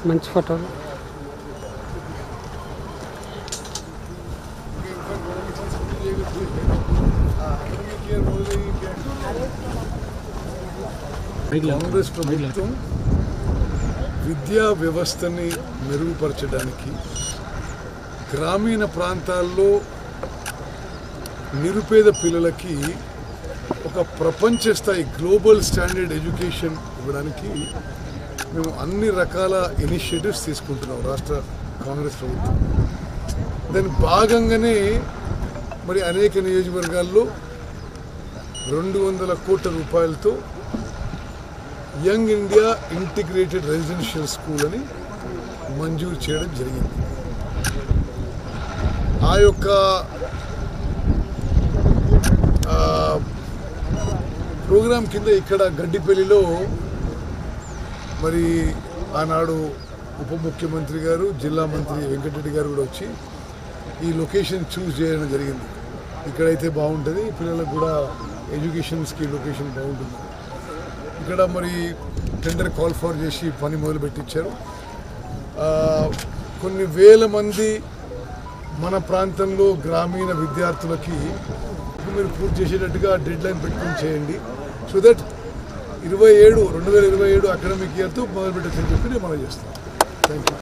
మంచి ఫోటోలు. కాంగ్రెస్ ప్రభుత్వం విద్యా వ్యవస్థని మెరుగుపరచడానికి గ్రామీణ ప్రాంతాల్లో నిరుపేద పిల్లలకి ఒక ప్రపంచ స్థాయి గ్లోబల్ స్టాండర్డ్ ఎడ్యుకేషన్ ఇవ్వడానికి మేము అన్ని రకాల ఇనిషియేటివ్స్ తీసుకుంటున్నాం రాష్ట్ర కాంగ్రెస్ ప్రభుత్వం. దాని భాగంగానే మరి అనేక నియోజకవర్గాల్లో 200 కోట్ల రూపాయలతో young India integrated residential school అని మంజూరు చేయడం జరిగింది. ఆ యొక్క ప్రోగ్రాం కింద ఇక్కడ గడ్డిపల్లిలో మరి ఆనాడు ఉప ముఖ్యమంత్రి గారు, జిల్లా మంత్రి వెంకటరెడ్డి గారు కూడా వచ్చి ఈ లొకేషన్ చూస్ చేయడం జరిగింది. ఇక్కడైతే బాగుంటుంది, పిల్లలకు కూడా ఎడ్యుకేషన్స్కి లొకేషన్ బాగుంటుంది. ఇక్కడ మరి టెండర్ కాల్ ఫర్ చేసి పని మొదలు పెట్టించారు. కొన్ని వేల మంది మన ప్రాంతంలో గ్రామీణ విద్యార్థులకి మీరు పూర్తి చేసేటట్టుగా డెడ్ లైన్ పెట్టుకుని చేయండి. సో దట్ 2027 అకాడమిక్ ఇయర్తో మొదలు పెట్టచ్చని చెప్పి నేను మనం చేస్తాను. Thank you.